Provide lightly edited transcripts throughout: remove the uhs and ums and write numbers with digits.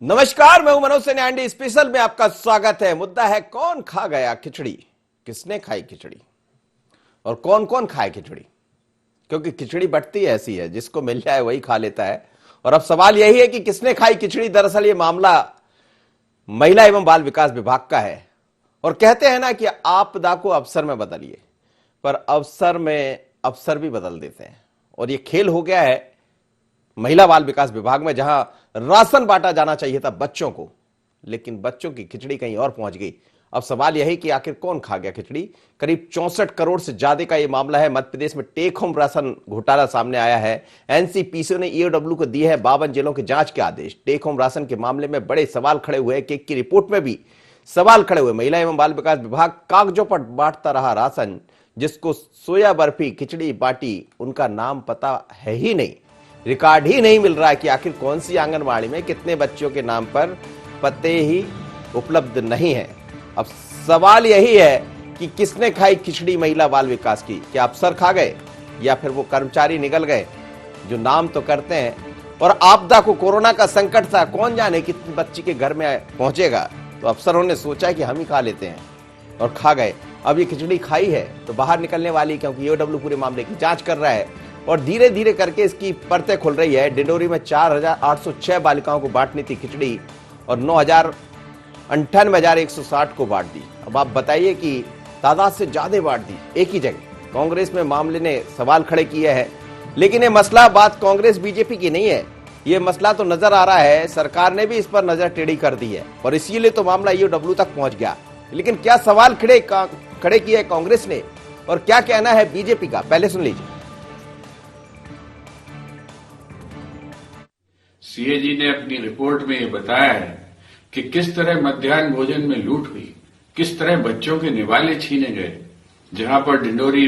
नमस्कार, मैं हूं मनोज सन्यासी। स्पेशल में आपका स्वागत है। मुद्दा है कौन खा गया खिचड़ी, किसने खाई खिचड़ी और कौन कौन खाए खिचड़ी। क्योंकि खिचड़ी बंटती ऐसी है, जिसको मिल जाए वही खा लेता है। और अब सवाल यही है कि किसने खाई खिचड़ी। दरअसल ये मामला महिला एवं बाल विकास विभाग का है। और कहते हैं ना कि आपदा को अवसर में बदलिए, पर अवसर में अवसर भी बदल देते हैं। और ये खेल हो गया है महिला बाल विकास विभाग में, जहां राशन बांटा जाना चाहिए था बच्चों को, लेकिन बच्चों की खिचड़ी कहीं और पहुंच गई। अब सवाल यही कि आखिर कौन खा गया खिचड़ी। करीब 64 करोड़ से ज्यादा का यह मामला है। मध्य प्रदेश में टेक होम राशन घोटाला सामने आया है। एनसीपीसी ने ईओडब्ल्यू को दिए हैं 52 जिलों के जांच के आदेश। टेक होम राशन के मामले में बड़े सवाल खड़े हुए। केक की रिपोर्ट में भी सवाल खड़े हुए। महिला एवं बाल विकास विभाग कागजों पर बांटता रहा राशन, जिसको सोया बर्फी खिचड़ी बांटी, उनका नाम पता है ही नहीं, रिकॉर्ड ही नहीं मिल रहा है कि आखिर कौन सी आंगनबाड़ी में कितने बच्चों के नाम पर पते ही उपलब्ध नहीं है। अब सवाल यही है कि किसने खाई खिचड़ी महिला बाल विकास की। क्या अफसर खा गए या फिर वो कर्मचारी निकल गए जो नाम तो करते हैं। और आपदा को, कोरोना का संकट था, कौन जाने कितने बच्ची के घर में पहुंचेगा, तो अफसरों ने सोचा कि हम ही खा लेते हैं और खा गए। अब ये खिचड़ी खाई है तो बाहर निकलने वाली, क्योंकि ईओडब्ल्यू पूरे मामले की जांच कर रहा है और धीरे धीरे करके इसकी परतें खुल रही है। डिंडोरी में 4806 बालिकाओं को बांटनी थी खिचड़ी और 98,160 को बांट दी। अब आप बताइए कि तादाद से ज्यादा बांट दी एक ही जगह। कांग्रेस में मामले ने सवाल खड़े किए हैं, लेकिन ये मसला बात कांग्रेस बीजेपी की नहीं है। ये मसला तो नजर आ रहा है, सरकार ने भी इस पर नजर टेढ़ी कर दी है और इसीलिए तो मामला ईओडब्ल्यू तक पहुंच गया। लेकिन क्या सवाल खड़े किए है कांग्रेस ने और क्या कहना है बीजेपी का, पहले सुन लीजिए। सीएजी ने अपनी रिपोर्ट में ये बताया है कि किस तरह मध्याह्न भोजन में लूट हुई, किस तरह बच्चों के निवाले छीने गए। जहां पर डिंडोरी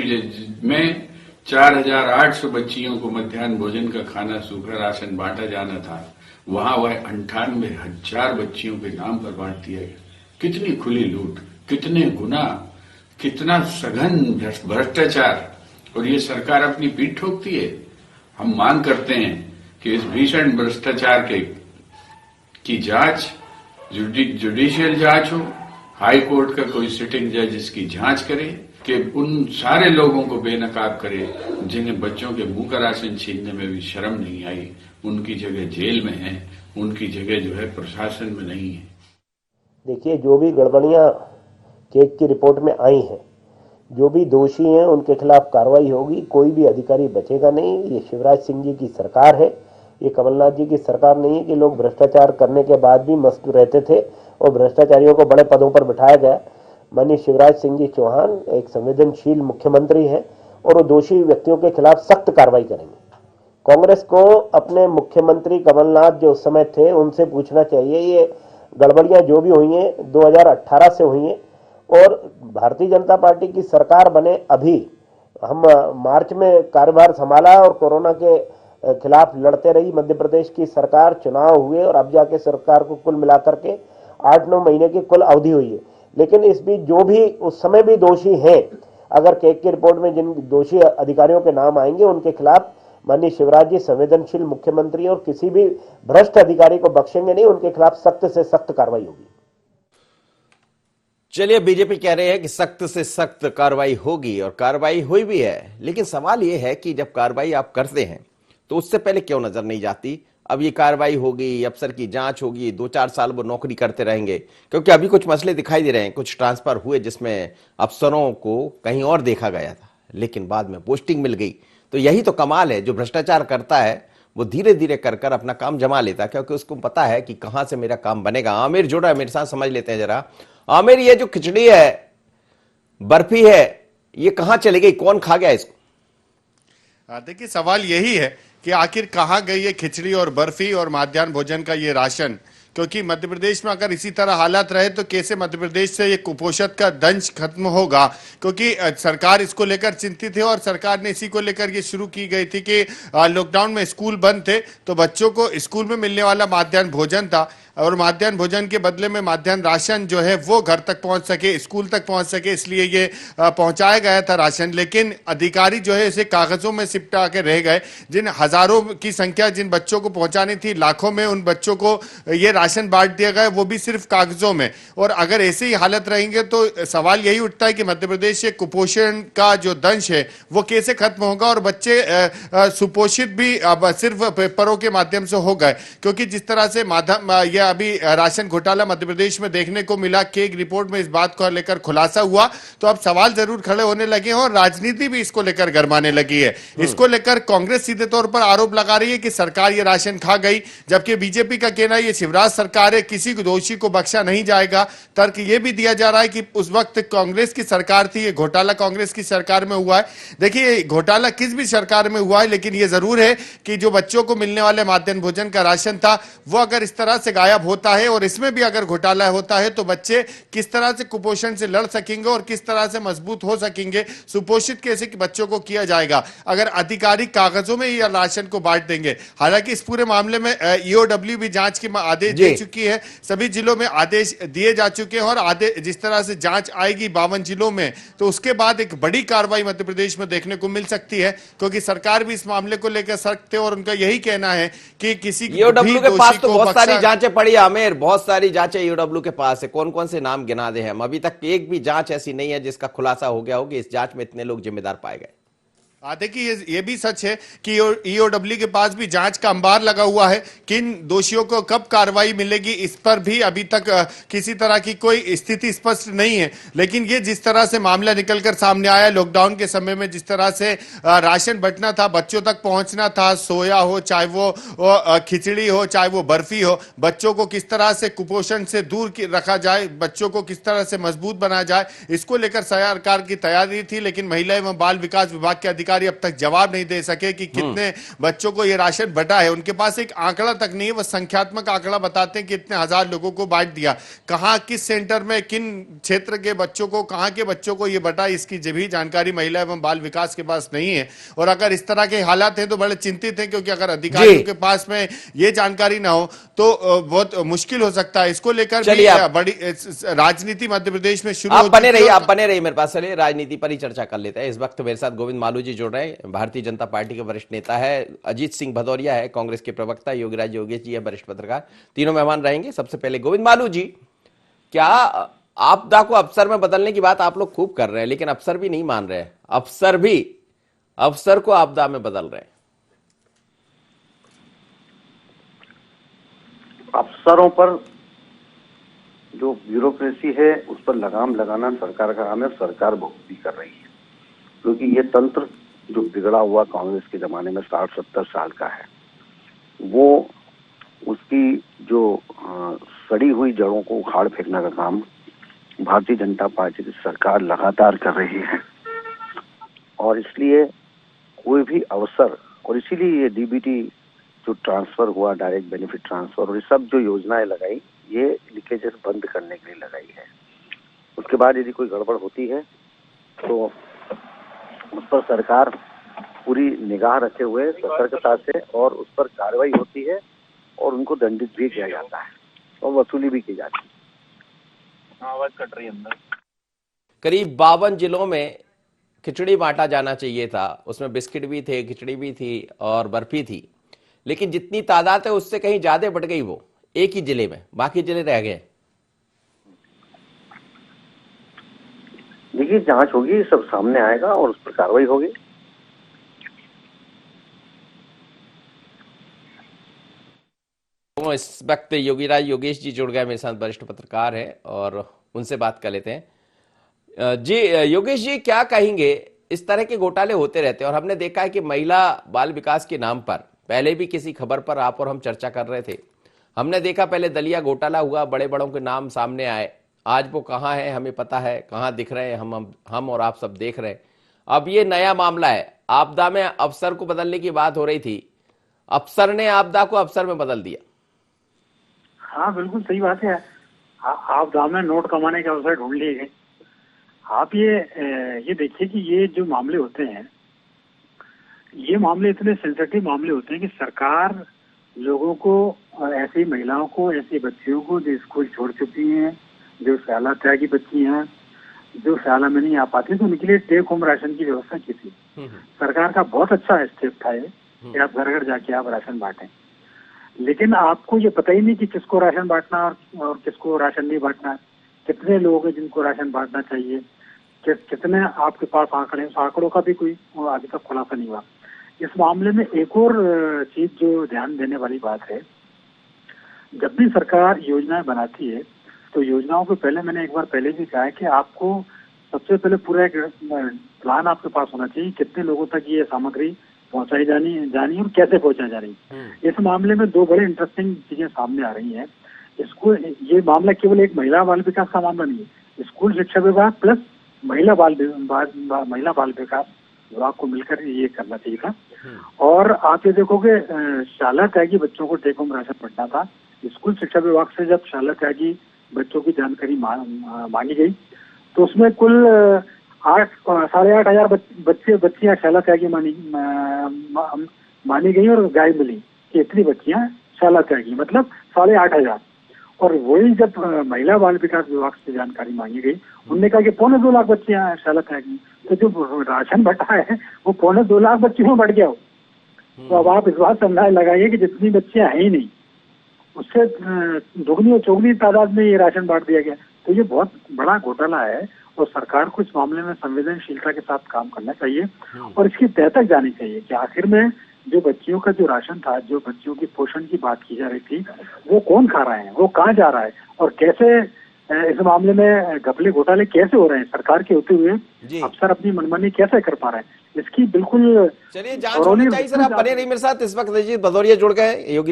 में 4,800 बच्चियों को मध्याह्न भोजन का खाना, सूखा राशन बांटा जाना था, वहां वह 98,000 बच्चियों के नाम पर बांट दिया गया। कितनी खुली लूट, कितने गुना, कितना सघन भ्रष्टाचार। और ये सरकार अपनी पीठ ठोकती है। हम मांग करते हैं कि इस भीषण भ्रष्टाचार की जांच, जुडिशियल जांच हो, हाई कोर्ट का कोई सिटिंग जज इसकी जांच करे कि उन सारे लोगों को बेनकाब करे जिन्हें बच्चों के मुंह का राशन छीनने में भी शर्म नहीं आई। उनकी जगह जेल में है, उनकी जगह जो है प्रशासन में नहीं है। देखिए, जो भी गड़बड़ियां केक की रिपोर्ट में आई हैं, जो भी दोषी हैं उनके खिलाफ कार्रवाई होगी। कोई भी अधिकारी बचेगा नहीं। ये शिवराज सिंह जी की सरकार है, ये कमलनाथ जी की सरकार नहीं है कि लोग भ्रष्टाचार करने के बाद भी मस्त रहते थे और भ्रष्टाचारियों को बड़े पदों पर बिठाया गया। माननीय शिवराज सिंह जी चौहान एक संवेदनशील मुख्यमंत्री हैं और वो दोषी व्यक्तियों के खिलाफ सख्त कार्रवाई करेंगे। कांग्रेस को अपने मुख्यमंत्री कमलनाथ जो उस समय थे उनसे पूछना चाहिए, ये गड़बड़ियां जो भी हुई हैं 2018 से हुई हैं और भारतीय जनता पार्टी की सरकार बने अभी हम मार्च में कार्यभार संभाला और कोरोना के खिलाफ लड़ते रही मध्य प्रदेश की सरकार। चुनाव हुए और अब जाके सरकार को कुल मिलाकर के 8-9 महीने की कुल अवधि हुई है। लेकिन इस बीच जो भी उस समय भी दोषी हैं, अगर केक की रिपोर्ट में जिन दोषी अधिकारियों के नाम आएंगे उनके खिलाफ माननीय शिवराज जी संवेदनशील मुख्यमंत्री और किसी भी भ्रष्ट अधिकारी को बख्शेंगे नहीं। उनके खिलाफ सख्त से सख्त कार्रवाई होगी। चलिए, बीजेपी कह रहे हैं कि सख्त से सख्त कार्रवाई होगी और कार्रवाई हुई भी है। लेकिन सवाल यह है कि जब कार्रवाई आप करते हैं तो उससे पहले क्यों नजर नहीं जाती। अब ये कार्रवाई होगी, अफसर की जांच होगी, 2-4 साल वो नौकरी करते रहेंगे। क्योंकि अभी कुछ मसले दिखाई दे रहे हैं, कुछ ट्रांसफर हुए जिसमें अफसरों को कहीं और देखा गया था, लेकिन बाद में पोस्टिंग मिल गई। तो यही तो कमाल है, जो भ्रष्टाचार करता है वो धीरे धीरे कर अपना काम जमा लेता है, क्योंकि उसको पता है कि कहां से मेरा काम बनेगा। आमिर जुड़ा है मेरे साथ, समझ लेते हैं जरा। आमिर, ये जो खिचड़ी है, बर्फी है, ये कहां चली गई, कौन खा गया इसको? देखिए, सवाल यही है कि आखिर कहाँ गई है खिचड़ी और बर्फी और मध्याह्न भोजन का ये राशन। क्योंकि मध्य प्रदेश में अगर इसी तरह हालात रहे तो कैसे मध्य प्रदेश से ये कुपोषण का दंश खत्म होगा। क्योंकि सरकार इसको लेकर चिंतित है और सरकार ने इसी को लेकर ये शुरू की गई थी कि लॉकडाउन में स्कूल बंद थे तो बच्चों को स्कूल में मिलने वाला मध्याह्न भोजन था और मध्याह्न भोजन के बदले में मध्याह्न राशन जो है वो घर तक पहुंच सके, स्कूल तक पहुंच सके, इसलिए ये पहुंचाया गया था राशन। लेकिन अधिकारी जो है इसे कागजों में सिमटा के रह गए। जिन हजारों की संख्या जिन बच्चों को पहुंचानी थी, लाखों में उन बच्चों को ये राशन बांट दिया गया वो भी सिर्फ कागजों में। और अगर ऐसे ही हालत रहेंगे तो सवाल यही उठता है कि मध्य प्रदेश से कुपोषण का जो दंश है वो कैसे खत्म होगा, और बच्चे सुपोषित भी अब सिर्फ पेपरों के माध्यम से हो गए। क्योंकि जिस तरह से माध्यम यह अभी राशन घोटाला मध्य प्रदेश में देखने को मिला, केग रिपोर्ट में इस बात को लेकर खुलासा हुआ, तो अब सवाल जरूर खड़े होने लगे हैं और राजनीति भी इसको लेकर गरमाने लगी है। इसको लेकर कांग्रेस सीधे तौर पर आरोप लगा रही है कि सरकार ये राशन खा गई, जबकि बीजेपी का कहना है ये शिवराज सरकार है, किसी को दोषी को बख्शा नहीं जाएगा। तर्क ये भी दिया जा रहा है कि उस वक्त कांग्रेस की सरकार थी, ये घोटाला कांग्रेस की सरकार में हुआ है। देखिए घोटाला किस भी सरकार में हुआ है, लेकिन ये जरूर है कि जो बच्चों को मिलने वाले मध्याह्न भोजन का राशन था वो अगर इस तरह से गायब होता है और इसमें भी अगर घोटाला होता है तो बच्चे किस तरह से कुपोषण से लड़ सकेंगे और किस तरह से मजबूत हो सकेंगे, सुपोषित कैसे बच्चों को किया जाएगा अगर अधिकारी कागजों में या राशन को बांट देंगे। हालांकि इस पूरे मामले में ईओडब्ल्यू भी जांच के आदेश दे चुकी है, सभी जिलों में आदेश दिए जा चुके हैं और आदेश जिस तरह से जांच आएगी 52 जिलों में तो उसके बाद एक बड़ी कार्रवाई मध्य प्रदेश में देखने को मिल सकती है, क्योंकि सरकार भी इस मामले को लेकर सख्त है और उनका यही कहना है कि किसी ईओडब्ल्यू के पास तो बहुत सारी जांचें पड़ी है आमिर, बहुत सारी जांचें ईओडब्ल्यू के पास है। कौन कौन से नाम गिना दे हम, अभी तक एक भी जांच ऐसी नहीं है जिसका खुलासा हो गया हो कि इस जांच में इतने लोग जिम्मेदार पाए गए। देखिए ये भी सच है कि ईओडब्ल्यू के पास भी जांच का अंबार लगा हुआ है, किन दोषियों को कब कार्रवाई मिलेगी इस पर भी अभी तक किसी तरह की कोई स्थिति स्पष्ट नहीं है। लेकिन ये जिस तरह से मामला निकलकर सामने आया, लॉकडाउन के समय में जिस तरह से राशन बंटना था, बच्चों तक पहुंचना था, सोया हो चाहे वो खिचड़ी हो चाहे वो बर्फी हो, बच्चों को किस तरह से कुपोषण से दूर रखा जाए, बच्चों को किस तरह से मजबूत बनाया जाए, इसको लेकर सरकार की तैयारी थी। लेकिन महिला एवं बाल विकास विभाग के अधिकारी अब तक जवाब नहीं दे सके कि कितने बच्चों को यह राशन बंटा है। उनके पास एक आंकड़ा तक नहीं है, वो संख्यात्मक आंकड़ा बताते हैं कि इतने हजार लोगों को बांट दिया, कहां किस सेंटर में किन क्षेत्र के बच्चों को, कहां के बच्चों को यह बंटा, इसकी भी जानकारी महिला एवं बाल विकास के पास नहीं है। और अगर इस तरह के हालात हैं तो बड़े चिंतित हैं, क्योंकि अगर अधिकारियों के पास में यह जानकारी ना हो तो बहुत मुश्किल हो सकता है। इसको लेकर भी बड़ी राजनीति मध्य प्रदेश में शुरू आप बने रहिए मेरे पास, चलिए राजनीति पर ही चर्चा कर लेते हैं। इस वक्त मेरे साथ गोविंद मालू जी जुड़ रहे हैं, भारतीय जनता पार्टी के वरिष्ठ नेता है, अजीत सिंह भदौरिया है कांग्रेस के प्रवक्ता, योगीराज योगेश जी है वरिष्ठ पत्रकार, तीनों मेहमान रहेंगे। सबसे पहले गोविंद मालू जी, क्या आपदा को अवसर में बदलने की बात आप लोग खूब कर रहे हैं, लेकिन अफसर भी नहीं मान रहे हैं, अफसर भी अफसर को आपदा में बदल रहे हैं। अफसरों पर जो ब्यूरोक्रेसी है उस पर लगाम लगाना सरकार का काम है, सरकार बखूबी कर रही है। क्योंकि ये तंत्र जो बिगड़ा हुआ कांग्रेस के जमाने में 60-70 साल का है, वो उसकी जो सड़ी हुई जड़ों को उखाड़ फेंकने का काम भारतीय जनता पार्टी की सरकार लगातार कर रही है। और इसलिए कोई भी अवसर, और इसीलिए ये डीबीटी जो ट्रांसफर हुआ, डायरेक्ट बेनिफिट ट्रांसफर, और ये सब जो योजनाएं लगाई, ये लीकेजेस बंद करने के लिए लगाई है। उसके बाद यदि कोई गड़बड़ होती है तो उस पर सरकार पूरी निगाह रखे हुए सतर्कता से और उस पर कार्रवाई होती है और उनको दंडित भी किया जाता है और वसूली भी की जाती है। आवाज कट रही है अंदर। करीब 52 जिलों में खिचड़ी बांटा जाना चाहिए था, उसमें बिस्किट भी थे, खिचड़ी भी थी और बर्फी थी, लेकिन जितनी तादाद है उससे कहीं ज्यादा बढ़ गई वो एक ही जिले में, बाकी जिले रह गए। देखिए जांच होगी, सब सामने आएगा और उस पर कार्रवाई होगी। इस वक्त योगीराज योगेश जी जुड़ गए मेरे साथ, वरिष्ठ पत्रकार है, और उनसे बात कर लेते हैं। जी योगेश जी, क्या कहेंगे, इस तरह के घोटाले होते रहते हैं और हमने देखा है कि महिला बाल विकास के नाम पर पहले भी किसी खबर पर आप और हम चर्चा कर रहे थे, हमने देखा पहले दलिया घोटाला हुआ, बड़े बड़ों के नाम सामने आए, आज वो कहाँ है हमें पता है, कहाँ दिख रहे हैं हम और आप सब देख रहे हैं। अब ये नया मामला है, आपदा में अफसर को बदलने की बात हो रही थी, अफसर ने आपदा को अफसर में बदल दिया। हाँ बिल्कुल सही बात है, आपदा में नोट कमाने के अवसर ढूंढ लिए गए। आप ये देखिए कि ये जो मामले होते हैं, ये मामले इतने सेंसिटिव मामले होते हैं कि सरकार लोगों को, ऐसी महिलाओं को, ऐसी बच्चियों को जो स्कूल छोड़ चुकी हैं, जो शाला त्याग की बच्ची हैं, जो शाला में नहीं आ पाती, तो उनके लिए टेक होम राशन की व्यवस्था की थी। सरकार का बहुत अच्छा स्टेप था ये कि आप घर घर जाके आप राशन बांटें। लेकिन आपको ये पता ही नहीं कि किसको राशन बांटना और किसको राशन नहीं बांटना है, कितने लोग हैं जिनको राशन बांटना चाहिए, कितने आपके पास आंकड़े हैं, उस आंकड़ों का भी कोई अभी तक खुलासा नहीं हुआ। इस मामले में एक और चीज जो ध्यान देने वाली बात है, जब भी सरकार योजनाएं बनाती है तो योजनाओं के पहले, मैंने एक बार पहले भी कहा है कि आपको सबसे पहले पूरा एक प्लान आपके पास होना चाहिए, कितने लोगों तक ये सामग्री पहुंचाई जानी और कैसे पहुंचाई जा रही। इस मामले में दो बड़े इंटरेस्टिंग चीजें सामने आ रही हैं। इसको, ये मामला केवल एक महिला बाल विकास का मामला नहीं है, स्कूल शिक्षा विभाग प्लस महिला बाल विकास विभाग को मिलकर ये करना चाहिए था। और आप ये देखोगे, शाला त्यागी बच्चों को टेक होम राशन बढ़ना था। स्कूल शिक्षा विभाग से जब शाला त्यागी बच्चों की जानकारी मांगी गई तो उसमें कुल 8,500 बच्चियां शाला त्यागी मानी गई और गाय मिली कि इतनी बच्चियां शाला त्यागी, मतलब 8,500। और वही जब महिला बाल विकास विभाग से जानकारी मांगी गई, उन्होंने कहा कि 2.25 लाख बच्चियां शाला त्यागी। तो जो राशन बटा है वो 2.25 लाख बच्चियों में बढ़ गया हो। तो अब आप इस बात से अंदाजा लगाइए कि जितनी बच्चियां हैं ही नहीं, उससे दोगुनी और चौगुनी तादाद में ये राशन बांट दिया गया। तो ये बहुत बड़ा घोटाला है और सरकार को इस मामले में संवेदनशीलता के साथ काम करना चाहिए और इसकी तह तक जानी चाहिए कि आखिर में जो बच्चियों का जो राशन था, जो बच्चियों की पोषण की बात की जा रही थी, वो कौन खा रहा है, वो कहाँ जा रहा है और कैसे इस मामले में घपले घोटाले कैसे हो रहे हैं, सरकार के होते हुए अफसर अपनी मनमानी कैसे कर पा रहे हैं, इसकी बिल्कुल चलिए जांच होनी चाहिए। सर, आप बने रहिए मेरे साथ। इस वक्त अजीत भदौरिया जुड़ गए। योगी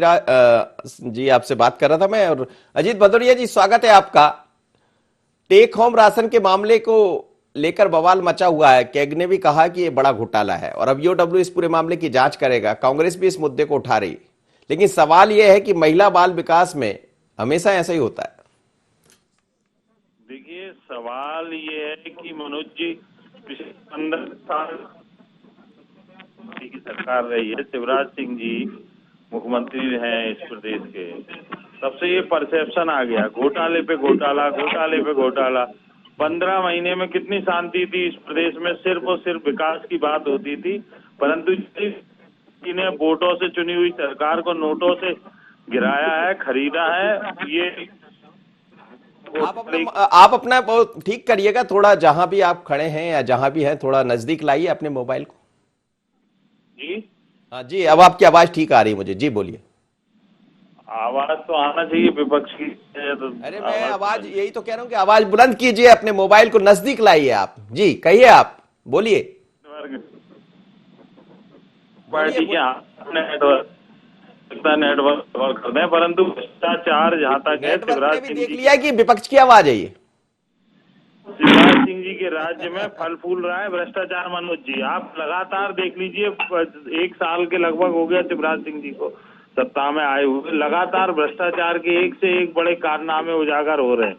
जी आपसे बात कर रहा था मैं। और अजीत भदौरिया जी, स्वागत है आपका। टेक होम राशन के मामले को लेकर बवाल मचा हुआ है। कैग ने भी कहा कि ये बड़ा घोटाला है और अब ईओडब्ल्यू इस पूरे मामले की जांच करेगा। कांग्रेस भी इस मुद्दे को उठा रही, लेकिन सवाल यह है कि महिला बाल विकास में हमेशा ऐसा ही होता है। देखिए, सवाल ये है कि मनोज जी, पिछले 15 साल की सरकार रही है, शिवराज सिंह जी मुख्यमंत्री हैं इस प्रदेश के, तब से ये परसेप्शन आ गया, घोटाले पे घोटाला, घोटाले पे घोटाला। 15 महीने में कितनी शांति थी इस प्रदेश में, सिर्फ और सिर्फ विकास की बात होती थी। परंतु इन्हें वोटों से चुनी हुई सरकार को नोटों से गिराया है, खरीदा है। ये आप अपना ठीक करिएगा थोड़ा, जहां भी आप खड़े हैं या जहां भी हैं थोड़ा नजदीक लाइए अपने मोबाइल को। जी हाँ जी, अब आपकी आवाज ठीक आ रही है मुझे। जी बोलिए। आवाज तो आना चाहिए विपक्ष की। तो अरे मैं आवाज यही तो कह रहा हूँ कि आवाज बुलंद कीजिए, अपने मोबाइल को नजदीक लाइए आप। जी कहिए, आप बोलिए। पार्टी के नेटवर्क कर दें, परंतु भ्रष्टाचार जहाँ तक है, शिवराज भी सिंह देख जी लिया कि विपक्ष की आवाज है ये। शिवराज सिंह जी के राज्य में फल फूल रहा है भ्रष्टाचार। मनोज जी, आप लगातार देख लीजिए, 1 साल के लगभग हो गया शिवराज सिंह जी को सत्ता में आए हुए, लगातार भ्रष्टाचार के एक से एक बड़े कारनामे उजागर हो रहे हैं।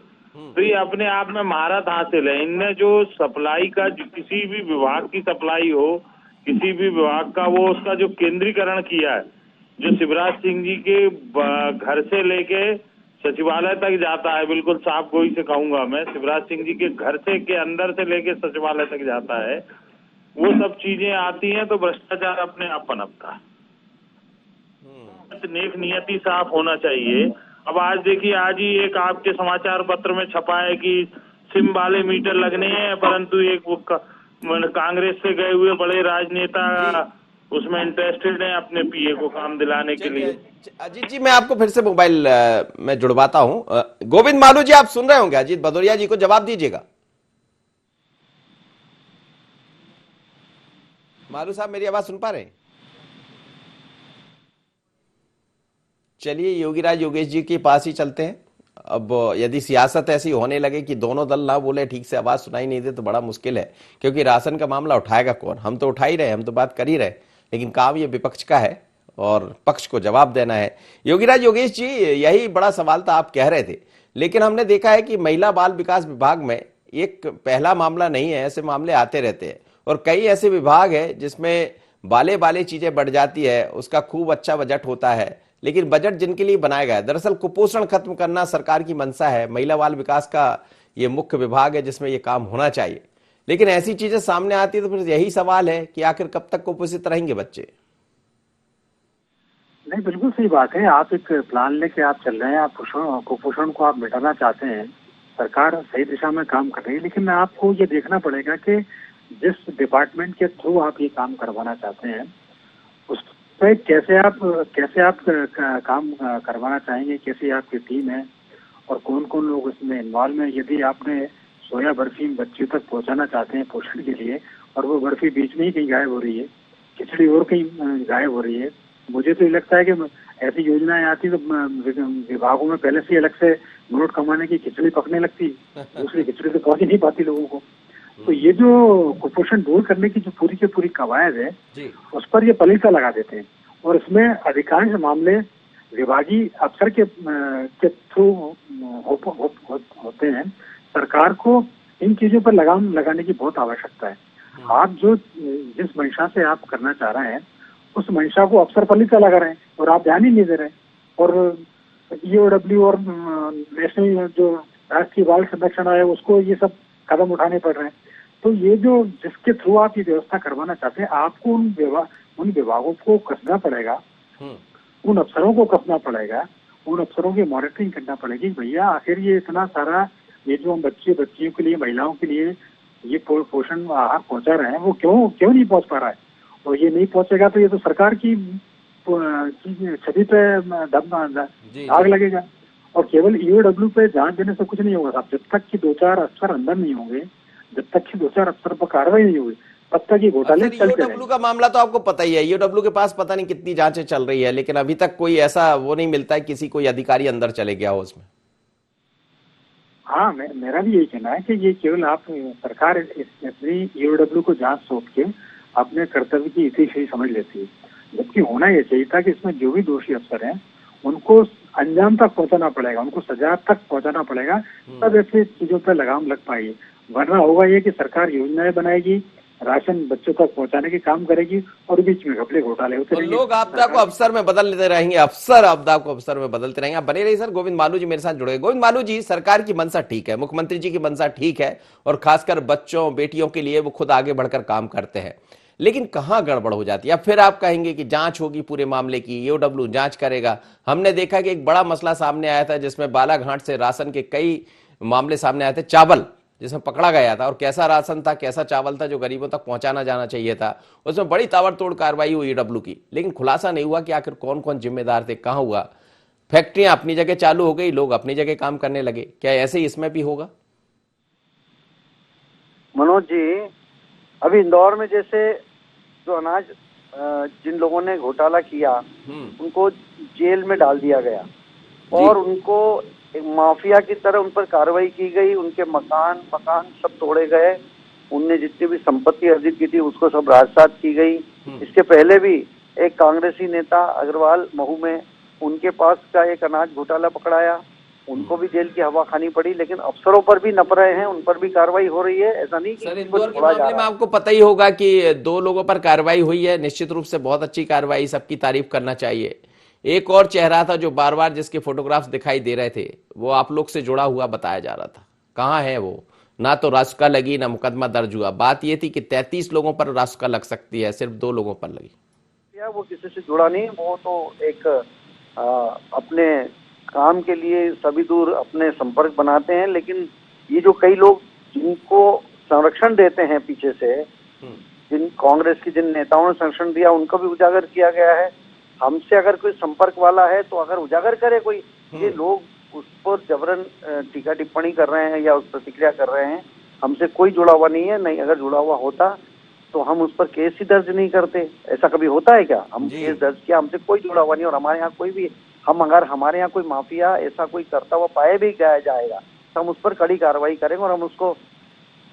तो ये अपने आप में महारत हासिल है। इनने जो सप्लाई का, जो किसी भी विभाग की सप्लाई हो, किसी भी विभाग का, वो उसका जो केंद्रीकरण किया है, जो शिवराज सिंह जी के घर से लेके सचिवालय तक जाता है, बिल्कुल साफ गोई से कहूंगा मैं, शिवराज सिंह जी के घर से के अंदर से लेके सचिवालय तक जाता है, वो सब चीजें आती हैं तो भ्रष्टाचार अपने आप पनपता है। नेक नियति साफ होना चाहिए। अब आज देखिए, आज ही एक आपके समाचार पत्र में छपा है कि सिम वाले मीटर लगने हैं, परंतु एक कांग्रेस से गए हुए बड़े राजनेता उसमें इंटरेस्टेड हैं अपने पीए को काम दिलाने के लिए। अजीत जी, मैं आपको फिर से मोबाइल में जुड़वाता हूं। गोविंद मालू जी, आप सुन रहे होंगे, अजीत भदौरिया जी को जवाब दीजिएगा। मालू साहब, मेरी आवाज सुन पा रहे हैं? चलिए योगीराज योगेश जी के पास ही चलते हैं। अब यदि सियासत ऐसी होने लगे कि दोनों दल ना बोले, ठीक से आवाज सुनाई नहीं दे, तो बड़ा मुश्किल है, क्योंकि राशन का मामला उठाएगा कौन? हम तो उठा ही रहे, हम तो बात कर ही रहे, लेकिन काम ये विपक्ष का है और पक्ष को जवाब देना है। योगीराज योगेश जी, यही बड़ा सवाल था, आप कह रहे थे, लेकिन हमने देखा है कि महिला बाल विकास विभाग में एक पहला मामला नहीं है, ऐसे मामले आते रहते हैं और कई ऐसे विभाग है जिसमें बाले बाले चीजें बढ़ जाती है, उसका खूब अच्छा बजट होता है, लेकिन बजट जिनके लिए बनाया गया है, दरअसल कुपोषण खत्म करना सरकार की मंशा है। महिला बाल विकास का ये मुख्य विभाग है जिसमें ये काम होना चाहिए, लेकिन ऐसी चीजें सामने आती है तो फिर यही सवाल है कि आखिर कब तक कुपोषित रहेंगे बच्चे? नहीं, बिल्कुल सही बात है। आप एक प्लान लेके आप चल रहे हैं, आप कुपोषण को आप मिटाना चाहते हैं, सरकार सही दिशा में काम कर रही है, लेकिन आपको ये देखना पड़ेगा कि जिस डिपार्टमेंट के थ्रू आप ये काम करवाना चाहते हैं उस पे कैसे आप काम करवाना चाहेंगे, कैसी आपकी टीम है और कौन कौन लोग इसमें इन्वॉल्व हैं। यदि आपने सोया बर्फी बच्चों तक पहुंचाना चाहते हैं पोषण के लिए और वो बर्फी बीच में ही कहीं गायब हो रही है, खिचड़ी और कहीं गायब हो रही है, मुझे तो ये लगता है कि ऐसी योजनाएं आती तो विभागों में पहले से अलग से नोट कमाने की खिचड़ी पकने लगती, दूसरी खिचड़ी तो पहुंच ही नहीं पाती लोगों को। तो ये जो कुपोषण दूर करने की जो पूरी की पूरी कवायद है उस पर ये पलीसा लगा देते हैं और इसमें अधिकांश मामले विभागीय अफसर के थ्रू होते हैं। सरकार को इन चीजों पर लगाम लगाने की बहुत आवश्यकता है। आप जो जिस मंशा से आप करना चाह रहे हैं उस मंशा को अफसर पलीसा लगा रहे हैं और आप ध्यान ही नहीं दे रहे हैं। और EOW और नेशनल जो राष्ट्रीय बाल संरक्षण आयोग उसको ये सब कदम उठाने पड़ रहे हैं। तो ये जो जिसके थ्रू आप ये व्यवस्था करवाना चाहते हैं, आपको उन विभागों को कसना पड़ेगा, उन अफसरों को कसना पड़ेगा, उन अफसरों की मॉनिटरिंग करना पड़ेगी। भैया आखिर ये इतना सारा ये जो हम बच्चियों के लिए, महिलाओं के लिए ये पोषण आहार पहुंचा रहे हैं वो क्यों नहीं पहुंच पा रहा है। और ये नहीं पहुंचेगा तो ये तो सरकार की छवि पे आग लगेगा। और केवल EOW पे जांच देने से कुछ नहीं होगा साहब। जब तक कि 2-4 अफसर अंदर नहीं होंगे, जब तक कि 2-4 अफसर पर कार्रवाई नहीं होगी, तब तक ये घोटाले चलते रहेंगे। EOW का मामला तो आपको पता ही है, EOW के पास पता नहीं कितनी जांचें चल रही है, लेकिन अभी तक कोई ऐसा वो नहीं मिलता है किसी कोई अधिकारी अंदर चले गया हो उसमें। हाँ, मेरा भी यही कहना है कि ये केवल आप सरकार अपनी EOW को जांच सौंप के अपने कर्तव्य की इतिश्री समझ लेती है, जबकि होना ये चाहिए था कि इसमें जो भी दोषी अफसर हैं उनको अंजाम तक पहुंचाना पड़ेगा, उनको सजा तक पहुंचाना पड़ेगा, तब ऐसी चीजों पर लगाम लग पाएगी। वरना होगा ये कि सरकार योजनाएं बनाएगी, राशन बच्चों तक पहुंचाने के काम करेगी और बीच में घपले घोटाले होते रहेंगे। लोग आपदा को अफसर में बदलते रहेंगे, अफसर आपदा को अफसर में बदलते रहेंगे। आप बने रहिए सर। गोविंद मालू जी मेरे साथ जुड़े। गोविंद मालू जी, सरकार की मंशा ठीक है, मुख्यमंत्री जी की मंशा ठीक है और खासकर बच्चों बेटियों के लिए वो खुद आगे बढ़कर काम करते हैं, लेकिन कहां गड़बड़ हो जाती है। अब फिर आप कहेंगे कि जांच होगी पूरे मामले की, EOW जांच करेगा। हमने देखा कि एक बड़ा मसला सामने आया था जिसमें बालाघाट से राशन के कई मामले सामने आए थे, चावल जिसमें पकड़ा गया था और कैसा राशन था, कैसा चावल था जो गरीबों तक पहुंचाना जाना चाहिए था, उसमें बड़ी ताबड़तोड़ कार्रवाई हुई EOW की, लेकिन खुलासा नहीं हुआ कि आखिर कौन कौन जिम्मेदार थे, कहां हुआ। फैक्ट्रियां अपनी जगह चालू हो गई, लोग अपनी जगह काम करने लगे। क्या ऐसे ही इसमें भी होगा? मनोज जी, अभी इंदौर में जैसे जो अनाज जिन लोगों ने घोटाला किया उनको जेल में डाल दिया गया और उनको एक माफिया की तरह उन पर कार्रवाई की गई, उनके मकान सब तोड़े गए, उनने जितनी भी संपत्ति अर्जित की थी उसको सब राजसात की गई। इसके पहले भी एक कांग्रेसी नेता अग्रवाल महू में उनके पास का एक अनाज घोटाला पकड़ाया, उनको भी जेल की हवा खानी पड़ी, लेकिन अफसरों पर भी नप रहे हैं, उन पर भी कार्रवाई हो रही है। ऐसा नहीं कि सर, इंदौर के मामले में आपको पता ही होगा कि 2 लोगों पर कार्रवाई हुई है, निश्चित रूप से बहुत अच्छी कार्रवाई, सबकी तारीफ करना चाहिए। एक और चेहरा था जो बार बार जिसके फोटोग्राफ्स दिखाई दे रहे थे, वो आप लोग से जुड़ा हुआ बताया जा रहा था। कहाँ है वो? ना तो रासुका लगी ना मुकदमा दर्ज हुआ। बात ये थी कि 33 लोगों पर रासुका लग सकती है, सिर्फ 2 लोगों पर लगी। वो किसी से जुड़ा नहीं, वो तो एक अपने काम के लिए सभी दूर अपने संपर्क बनाते हैं। लेकिन ये जो कई लोग जिनको संरक्षण देते हैं पीछे से, जिन कांग्रेस की जिन नेताओं ने संरक्षण दिया, उनको भी उजागर किया गया है। हमसे अगर कोई संपर्क वाला है तो अगर उजागर करे कोई, ये लोग उस पर जबरन टीका टिप्पणी कर रहे हैं या उस प्रतिक्रिया कर रहे हैं। हमसे कोई जुड़ा हुआ नहीं है, नहीं अगर जुड़ा हुआ होता तो हम उस पर केस ही दर्ज नहीं करते। ऐसा कभी होता है क्या? हम केस दर्ज किया, हमसे कोई जुड़ा हुआ नहीं। और हमारे यहाँ कोई भी, हम अगर हमारे यहाँ कोई माफिया ऐसा कोई करता हुआ पाए भी गया जाएगा तो हम उस पर कड़ी कार्रवाई करेंगे और हम उसको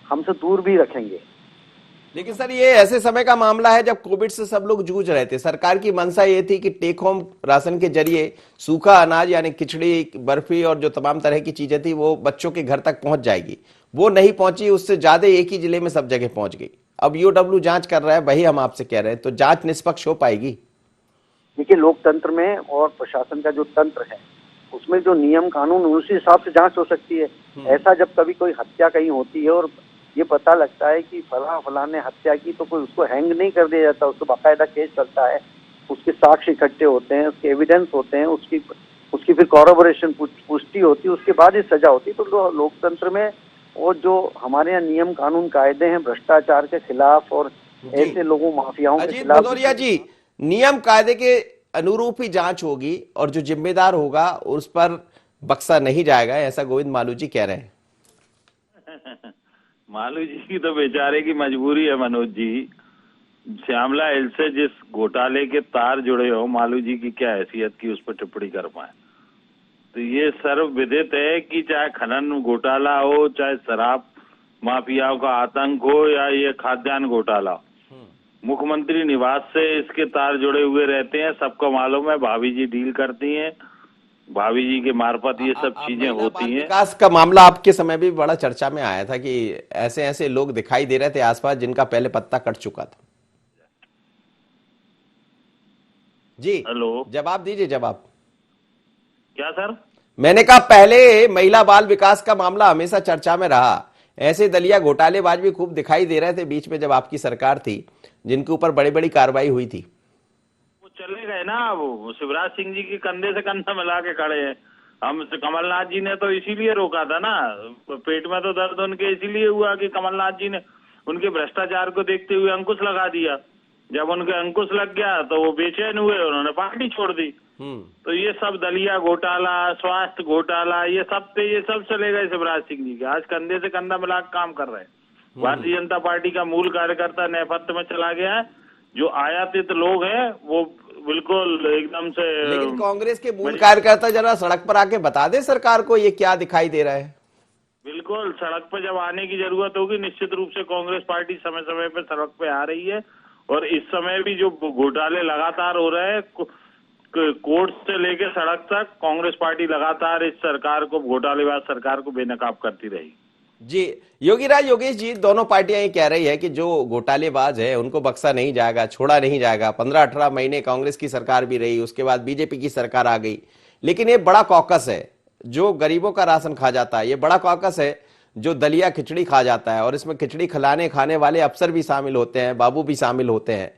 हमसे दूर भी रखेंगे। लेकिन सर, ये ऐसे समय का मामला है जब कोविड से सब लोग जूझ रहे थे। सरकार की मंशा ये थी कि टेक होम राशन के जरिए सूखा अनाज यानी खिचड़ी, बर्फी और जो तमाम तरह की चीजें थी वो बच्चों के घर तक पहुंच जाएगी। वो नहीं पहुंची, उससे ज्यादा एक ही जिले में सब जगह पहुंच गई। अब EOW जांच कर रहा है, वही हम आपसे कह रहे हैं, तो जांच निष्पक्ष हो पाएगी? देखिए, लोकतंत्र में और प्रशासन का जो तंत्र है उसमें जो नियम कानून, उसी हिसाब से जांच हो सकती है। ऐसा जब कभी कोई हत्या कहीं होती है और ये पता लगता है कि फला ने हत्या की, तो कोई उसको हैंग नहीं कर दिया जाता, उसको बाकायदा केस चलता है, उसके साक्ष्य इकट्ठे होते हैं, उसके एविडेंस होते हैं, उसकी फिर कॉरोबोरेशन पुष्टि होती है, उसके बाद ही सजा होती है। तो लोकतंत्र में और जो हमारे यहाँ नियम कानून कायदे हैं भ्रष्टाचार के खिलाफ और ऐसे लोगों माफियाओं के अजीत खिलाफ, भदौरिया जी, नियम कायदे के अनुरूप ही जांच होगी और जो जिम्मेदार होगा उस पर बख्शा नहीं जाएगा, ऐसा गोविंद मालू जी कह रहे हैं। मालू जी की तो बेचारे की मजबूरी है मनोज जी। श्यामला हिल से जिस घोटाले के तार जुड़े हो, मालू जी की क्या हैसियत की उस पर टिप्पणी कर पाए। तो ये सर्वविदित है कि चाहे खनन घोटाला हो, चाहे शराब माफियाओं का आतंक हो, या ये खाद्यान्न घोटाला, मुख्यमंत्री निवास से इसके तार जुड़े हुए रहते हैं। सबको मालूम है, भाभी जी डील करती हैं, भाभी जी के मार्फत ये सब चीजें होती हैं। विकास का मामला आपके समय भी बड़ा चर्चा में आया था कि ऐसे ऐसे लोग दिखाई दे रहे थे आसपास जिनका पहले पत्ता कट चुका था। जी हेलो, जवाब दीजिए। जवाब क्या सर? मैंने कहा पहले महिला बाल विकास का मामला हमेशा चर्चा में रहा, ऐसे दलिया घोटालेबाज भी खूब दिखाई दे रहे थे बीच में जब आपकी सरकार थी, जिनके ऊपर बड़ी बड़ी कार्रवाई हुई थी। वो चले गए ना, वो शिवराज सिंह जी के कंधे से कंधा मिला के खड़े हैं। हम कमलनाथ जी ने तो इसीलिए रोका था ना, पेट में तो दर्द उनके इसीलिए हुआ कि कमलनाथ जी ने उनके भ्रष्टाचार को देखते हुए अंकुश लगा दिया। जब उनके अंकुश लग गया तो वो बेचैन हुए, उन्होंने पार्टी छोड़ दी। तो ये सब दलिया घोटाला, स्वास्थ्य घोटाला, ये सब चले गए शिवराज सिंह जी के। आज कंधे से कंधा मिला काम कर रहे हैं। भारतीय जनता पार्टी का मूल कार्यकर्ता नेपथ्य में चला गया है। जो आयातित लोग हैं वो बिल्कुल एकदम से। लेकिन कांग्रेस के मूल कार्यकर्ता जरा सड़क पर आके बता दे सरकार को ये क्या दिखाई दे रहा है। बिल्कुल, सड़क पर जब आने की जरूरत होगी, निश्चित रूप से कांग्रेस पार्टी समय समय पर सड़क पे आ रही है। और इस समय भी जो घोटाले लगातार हो रहे हैं, कोर्ट से लेकर सड़क तक, कांग्रेस पार्टी लगातार इस सरकार को, घोटालेबाज सरकार को बेनकाब करती रही। जी योगीराज योगेश जी, दोनों पार्टियां ये कह रही है कि जो घोटालेबाज है उनको बख्शा नहीं जाएगा, छोड़ा नहीं जाएगा। 15-18 महीने कांग्रेस की सरकार भी रही, उसके बाद बीजेपी की सरकार आ गई, लेकिन ये बड़ा कॉकस है जो गरीबों का राशन खा जाता है, ये बड़ा कॉकस है जो दलिया खिचड़ी खा जाता है, और इसमें खिचड़ी खाने वाले अफसर भी शामिल होते हैं, बाबू भी शामिल होते हैं।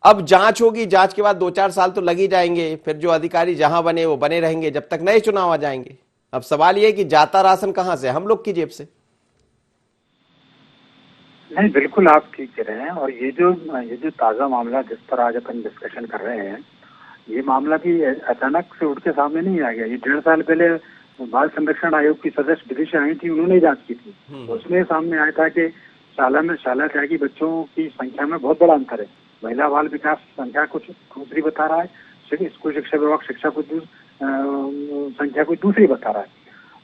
अब जांच होगी, जांच के बाद 2-4 साल तो लग ही जाएंगे, फिर जो अधिकारी जहां बने वो बने रहेंगे जब तक नए चुनाव आ जाएंगे। अब सवाल ये कि जाता राशन कहां से? हम लोग की जेब से। नहीं, बिल्कुल आप ठीक कह रहे हैं। और ये जो ताजा मामला जिस पर आज अपन डिस्कशन कर रहे हैं, ये मामला भी अचानक से उठ के सामने नहीं आ गया। ये 1.5 साल पहले बाल संरक्षण आयोग की सदस्य विदिशा आई थी, उन्होंने जांच की थी। उसमें सामने आया था कि शाला त्यागी बच्चों की संख्या में बहुत बड़ा अंतर है। महिला बाल विकास संख्या कुछ दूसरी बता रहा है, स्कूल शिक्षा विभाग शिक्षा कुछ संख्या कुछ दूसरी बता रहा है।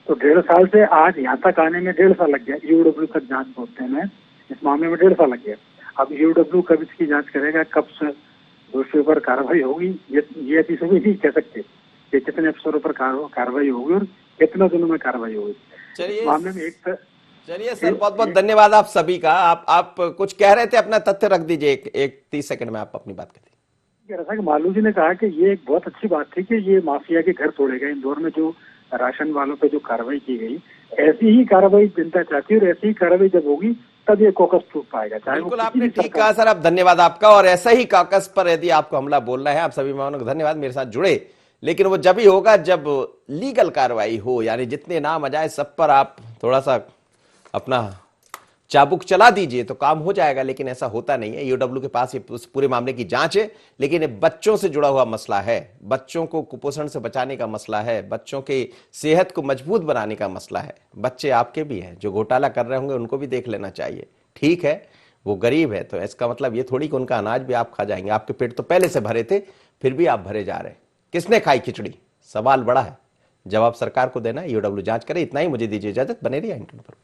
तो 1.5 साल से आज यहाँ तक आने में 1.5 साल लग गया। ईओडब्ल्यू तक जांच पहुंचने में इस मामले में 1.5 साल लग गया। अब ईओडब्ल्यू कब इसकी जांच करेगा, कब से दोषियों पर कार्रवाई होगी, ये अभी सभी नहीं कह सकते कि कितने अफसरों पर कार्रवाई होगी और कितने दिनों में कार्रवाई होगी। चलिए मामले में चलिए सर, बहुत बहुत धन्यवाद आप सभी का। आप कुछ कह रहे थे, अपना तथ्य रख दीजिए। एक 30 सेकंड में आप अपनी बात करिए। कह रहा था कि मालू जी ने कहा कि ये एक बहुत अच्छी बात थी कि ये माफिया के घर तोड़े गए। इंदौर में जो राशन वालों पे जो कार्रवाई की गई, ऐसी ही कार्रवाई जनता चाहती है और ऐसी ही कार्रवाई जब होगी तब ये कॉकस टूट पाएगा। बिल्कुल आपने ठीक कहा सर, आप धन्यवाद आपका। और ऐसा ही कॉकस पर यदि आपको हमला बोलना है, आप सभी मेहमानों को धन्यवाद, मेरे साथ जुड़े। लेकिन वो जब ही होगा जब लीगल कार्रवाई हो, यानी जितने नाम आ जाए सब पर आप थोड़ा सा अपना चाबुक चला दीजिए तो काम हो जाएगा। लेकिन ऐसा होता नहीं है। ईओडब्ल्यू के पास ये पूरे मामले की जांच है, लेकिन ये बच्चों से जुड़ा हुआ मसला है, बच्चों को कुपोषण से बचाने का मसला है, बच्चों की सेहत को मजबूत बनाने का मसला है। बच्चे आपके भी हैं जो घोटाला कर रहे होंगे, उनको भी देख लेना चाहिए। ठीक है, वो गरीब है तो इसका मतलब ये थोड़ी कि उनका अनाज भी आप खा जाएंगे। आपके पेट तो पहले से भरे थे, फिर भी आप भरे जा रहे हैं। किसने खाई खिचड़ी? सवाल बड़ा है, जवाब सरकार को देना है। ईओडब्ल्यू जांच करे। इतना ही, मुझे दीजिए इजाजत। बने रहिए इंटरनेट पर।